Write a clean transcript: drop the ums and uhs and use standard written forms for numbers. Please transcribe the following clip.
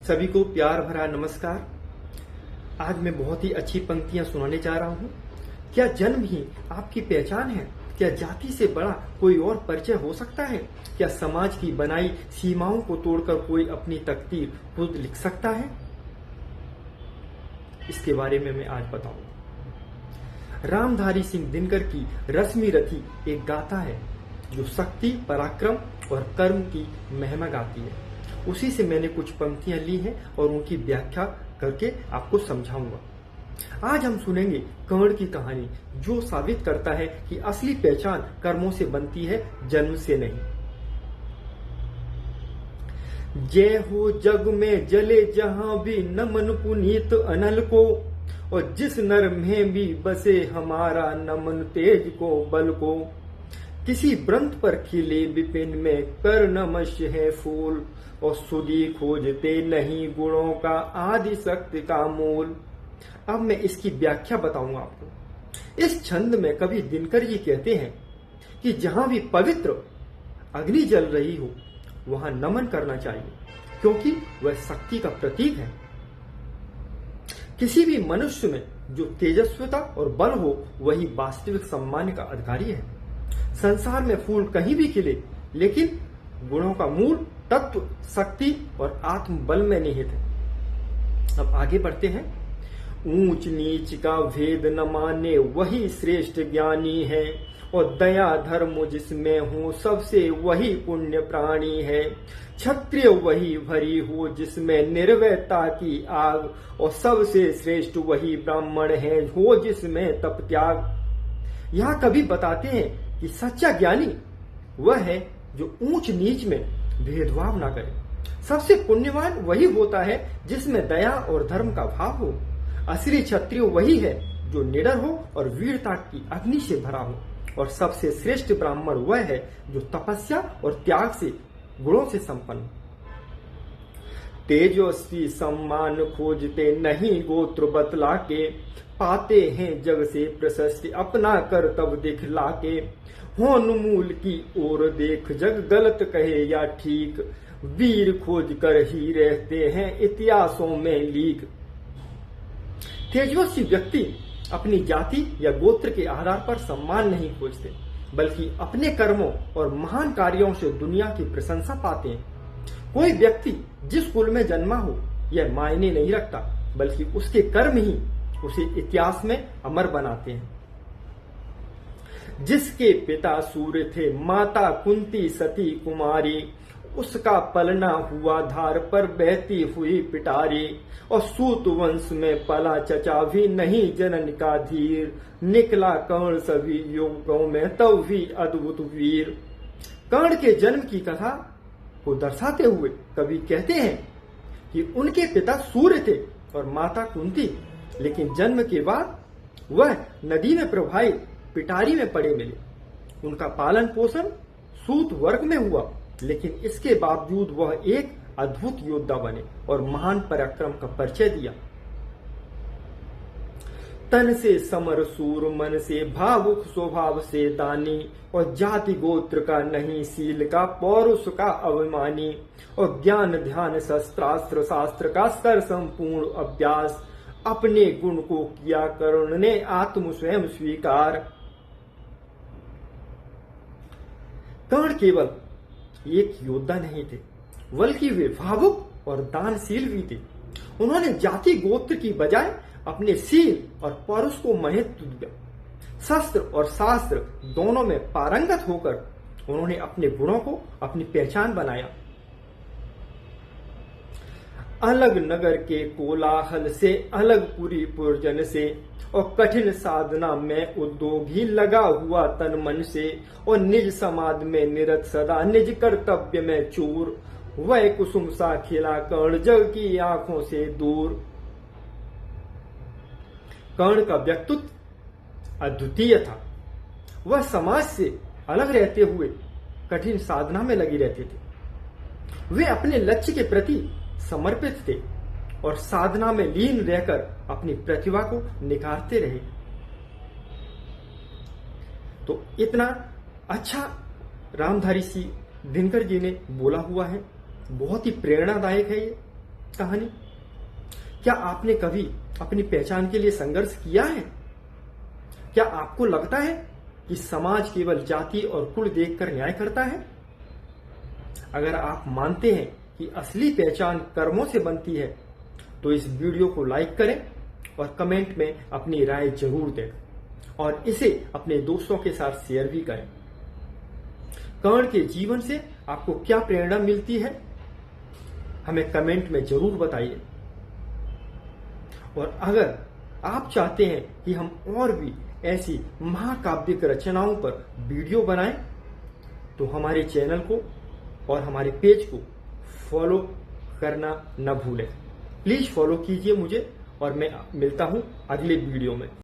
सभी को प्यार भरा नमस्कार। आज मैं बहुत ही अच्छी पंक्तियां सुनाने जा रहा हूं। क्या जन्म ही आपकी पहचान है? क्या जाति से बड़ा कोई और परिचय हो सकता है? क्या समाज की बनाई सीमाओं को तोड़कर कोई अपनी तकदीर खुद लिख सकता है? इसके बारे में मैं आज बताऊंगा। रामधारी सिंह दिनकर की रश्मि रथी एक गाथा है जो शक्ति, पराक्रम और कर्म की महिमा गाती है। उसी से मैंने कुछ पंक्तियां ली हैं और उनकी व्याख्या करके आपको समझाऊंगा। आज हम सुनेंगे कर्ण की कहानी, जो साबित करता है कि असली पहचान कर्मों से बनती है, जन्म से नहीं। जय हो जग में जले जहां भी नमन पुनीत अनल को, और जिस नर में भी बसे हमारा नमन तेज को बल को। किसी व्रंत पर खिले विपिन में कर नमस्य है फूल, और सुधी खोजते नहीं गुणों का आदि शक्ति का मूल। अब मैं इसकी व्याख्या बताऊंगा आपको। इस छंद में कवि दिनकर जी कहते हैं कि जहां भी पवित्र अग्नि जल रही हो वहां नमन करना चाहिए, क्योंकि वह शक्ति का प्रतीक है। किसी भी मनुष्य में जो तेजस्विता और बल हो वही वास्तविक सम्मान का अधिकारी है। संसार में फूल कहीं भी खिले, लेकिन गुणों का मूल तत्व शक्ति और आत्म बल में निहित है। अब आगे बढ़ते हैं। ऊंच नीच का भेद न माने वही श्रेष्ठ ज्ञानी है, और दया धर्म जिसमें हो सबसे वही पुण्य प्राणी है। क्षत्रिय वही भरी हो जिसमें निर्वैरता की आग, और सबसे श्रेष्ठ वही ब्राह्मण है हो जिसमें तप त्याग। यहाँ कवि बताते हैं कि सच्चा ज्ञानी वह है जो ऊंच नीच में भेदभाव ना करे। सबसे पुण्यवान वही होता है जिसमें दया और धर्म का भाव हो। असली क्षत्रिय वही है जो निडर हो और वीरता की अग्नि से भरा हो, और सबसे श्रेष्ठ ब्राह्मण वह है जो तपस्या और त्याग से गुणों से संपन्न। तेजस्वी सम्मान खोजते नहीं गोत्र बतला के, पाते हैं जग से प्रशस्ति अपना कर तब दिखला के। होनमूल की ओर देख जग गलत कहे या ठीक, वीर खोज कर ही रहते हैं इतिहासों में लीक। तेजस्वी व्यक्ति अपनी जाति या गोत्र के आधार पर सम्मान नहीं खोजते, बल्कि अपने कर्मों और महान कार्यों से दुनिया की प्रशंसा पाते हैं। कोई व्यक्ति जिस कुल में जन्मा हो यह मायने नहीं रखता, बल्कि उसके कर्म ही उसे इतिहास में अमर बनाते हैं। जिसके पिता सूर्य थे माता कुंती सती कुमारी, उसका पलना हुआ धार पर बहती हुई पिटारी। और सूत वंश में पला चचा भी नहीं जनन का धीर, निकला कर्ण सभी युगों में तब भी अद्भुत वीर। कर्ण के जन्म की कथा को दर्शाते हुए कवि कहते हैं कि उनके पिता सूर्य थे और माता कुंती, लेकिन जन्म के बाद वह नदी में प्रवाहित पिटारी में पड़े मिले। उनका पालन पोषण सूत वर्ग में हुआ, लेकिन इसके बावजूद वह एक अद्भुत योद्धा बने और महान पराक्रम का परिचय दिया। तन से समर सूर, मन से भावुक, स्वभाव से दानी, और जाति गोत्र का नहीं सील का पौरुष का अभिमानी। और ज्ञान ध्यान शस्त्रास्त्र शास्त्र का सर संपूर्ण अभ्यास, अपने गुण को किया कर्ण ने आत्म स्वयं स्वीकार। कर्ण केवल एक योद्धा नहीं थे, बल्कि वे भावुक और दानशील भी थे। उन्होंने जाति गोत्र की बजाय अपने शील और पौरुष को महत्व दिया। शस्त्र और शास्त्र दोनों में पारंगत होकर उन्होंने अपने गुणों को अपनी पहचान बनाया। अलग नगर के कोलाहल से, अलग पुरी पुरजन से, और कठिन साधना में उद्योग ही लगा हुआ तन मन से। और निज समाज में निरत सदा, निज कर्तव्य में चूर, वह कुसुम सा खिला कर्ण जग की आंखों से दूर। कर्ण का व्यक्तित्व अद्वितीय था। वह समाज से अलग रहते हुए कठिन साधना में लगी रहते थे। वे अपने लक्ष्य के प्रति समर्पित थे और साधना में लीन रहकर अपनी प्रतिभा को निखारते रहे। तो इतना अच्छा रामधारी सिंह दिनकर जी ने बोला हुआ है, बहुत ही प्रेरणादायक है ये। कहानी। क्या आपने कभी अपनी पहचान के लिए संघर्ष किया है? क्या आपको लगता है कि समाज केवल जाति और कुल देखकर न्याय करता है? अगर आप मानते हैं कि असली पहचान कर्मों से बनती है तो इस वीडियो को लाइक करें और कमेंट में अपनी राय जरूर दें और इसे अपने दोस्तों के साथ शेयर भी करें। कर्ण के जीवन से आपको क्या प्रेरणा मिलती है, हमें कमेंट में जरूर बताइए। और अगर आप चाहते हैं कि हम और भी ऐसी महाकाव्यिक रचनाओं पर वीडियो बनाएं तो हमारे चैनल को और हमारे पेज को फॉलो करना न भूलें। प्लीज फॉलो कीजिए मुझे और मैं मिलता हूं अगले वीडियो में।